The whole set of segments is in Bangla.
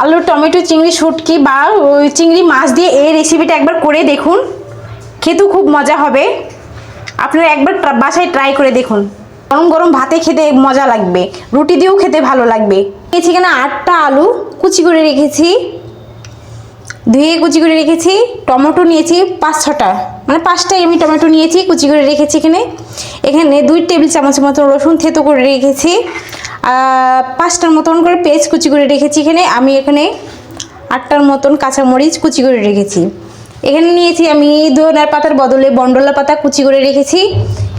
আলু টমেটো চিংড়ি শুটকি বা চিংড়ি মাছ দিয়ে এই রেসিপিটা একবার করে দেখুন, খেতেও খুব মজা হবে। আপনারা একবার বাসায় ট্রাই করে দেখুন, গরম গরম ভাতে খেতে মজা লাগবে, রুটি দিয়েও খেতে ভালো লাগবে। নিয়েছি এখানে 8টা আলু কুচি করে রেখেছি, ধুয়ে কুচি করে রেখেছি। টমেটো নিয়েছি 5-6টা, মানে 5টাই আমি টমেটো নিয়েছি, কুচি করে রেখেছি। এখানে 2 টেবিল চামচের মতো রসুন থেতো করে রেখেছি, 5টার মতন করে পেঁয়াজ কুচি করে রেখেছি। আমি এখানে 8টার মতন কাঁচামরিচ কুচি করে রেখেছি। এখানে নিয়েছি আমি ধনিয়ার পাতার বদলে বন্ডলা পাতা কুচি করে রেখেছি।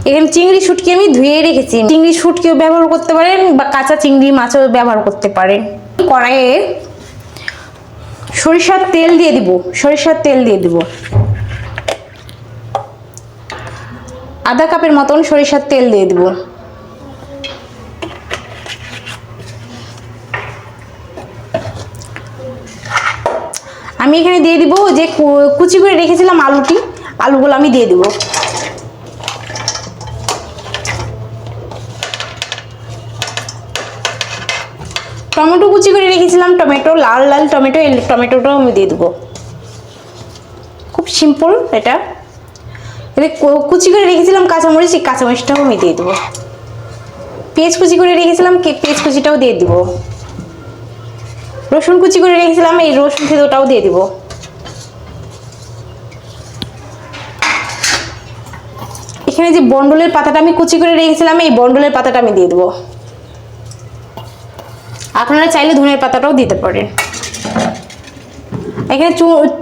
এখানে চিংড়ি শুটকি আমি ধুয়ে রেখেছি, চিংড়ি শুটকিও ব্যবহার করতে পারেন বা কাঁচা চিংড়ি মাছও ব্যবহার করতে পারেন। কড়াইয়ে সরিষার তেল দিয়ে দিব, আধা কাপের মতন সরিষার তেল দিয়ে দিব। আমি এখানে দিয়ে দিব যে কুচি করে রেখেছিলাম আলুগুলো আমি দিয়ে দিব। টমেটো কুচি করে রেখেছিলাম, লাল টমেটোটাও আমি দিয়ে দেবো। খুব সিম্পল এটা। কুচি করে রেখেছিলাম কাঁচামরিচ, এই কাঁচামরিচটাও আমি দিয়ে দেবো। পেঁয়াজ কুচি করে রেখেছিলাম, পেঁয়াজ কুচিটাও দিয়ে দিব। রসুন কুচি করে রেখেছিলাম, এই রসুন থেতোটাও দিয়ে দিব। এখানে যে বন্ডলের পাতাটা আমি কুচি করে রেখেছিলাম, এই বন্ডলের পাতাটা আমি দিয়ে দেবো। আপনারা চাইলে ধনের পাতাটাও দিতে পারেন। এখানে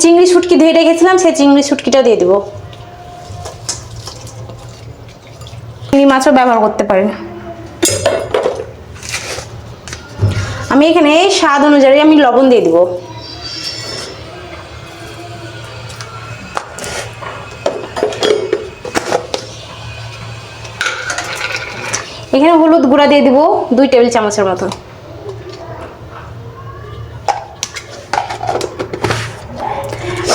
চিংড়ি শুটকি ধুয়ে রেখেছিলাম, সেই চিংড়ি শুটকিটাও দিয়ে দেবো। চিংড়ি মাছও ব্যবহার করতে পারেন। আমি এখানে স্বাদ অনুযায়ী আমি লবণ দিয়ে দেবো। এখানে হলুদ গুঁড়া দিয়ে দিব 2 টেবিল চামচের মতো।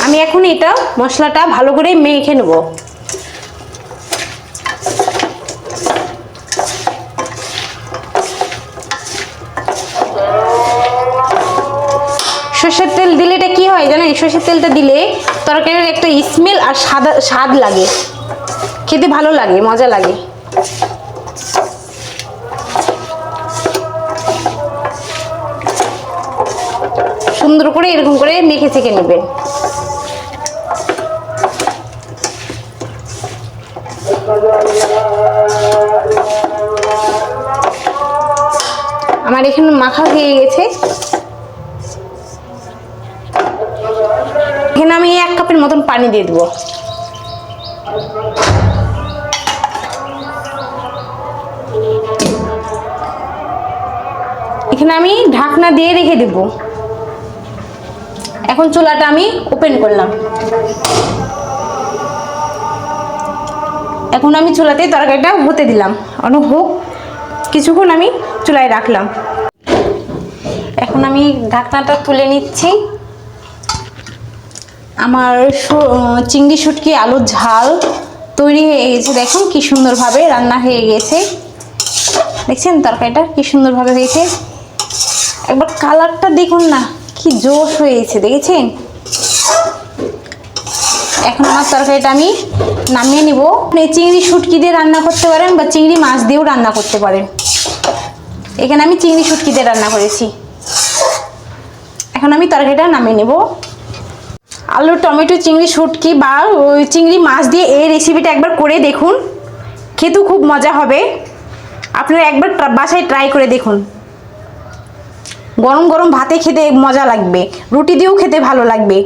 আমি এখন এটা মশলাটা ভালো করে মেখে নেব। সরষের তেল দিলে এটা কি হয় জানেন? সরষের তেলটা দিলে তরকারির একটা স্মেল আর স্বাদ লাগে, খেতে ভালো লাগে, মজা লাগে। সুন্দর করে এরকম করে মেখে থেকে নেবেন। আমার এখানে মাখা হয়ে গেছে। এখানে আমি 1 কাপের মতন পানি দিয়ে দেবো। এখানে আমি ঢাকনা দিয়ে রেখে দেব। এখন চুলাটা আমি ওপেন করলাম। এখন আমি চুলাতে তরকারিটা হতে দিলাম, হোক কিছুক্ষণ আমি চুলায় রাখলাম। এখন আমি ঢাকনাটা তুলে নিচ্ছি। আমার চিংড়ি শুটকি আলুর ঝাল তৈরি হয়ে গেছে। দেখুন কি সুন্দরভাবে রান্না হয়ে গেছে। দেখছেন তরকারিটা কি সুন্দরভাবে হয়েছে? একবার কালারটা দেখুন না, কি জোশ হয়েছে, দেখেছেন? এখন আমার তরকারিটা আমি নামিয়ে নিব। চিংড়ি শুটকি দিয়ে রান্না করতে পারেন বা চিংড়ি মাছ দিয়েও রান্না করতে পারেন। এখানে আমি চিংড়ি শুটকি দিয়ে রান্না করেছি। এখন আমি তরকারিটা নামিয়ে নেব। আলু টমেটো চিংড়ি শুটকি বা চিংড়ি মাছ দিয়ে এই রেসিপিটা একবার করে দেখুন, খেতেও খুব মজা হবে। আপনারা একবার বাসায় ট্রাই করে দেখুন, গরম গরম ভাতে খেতে মজা লাগবে, রুটি দিয়েও খেতে ভালো লাগবে।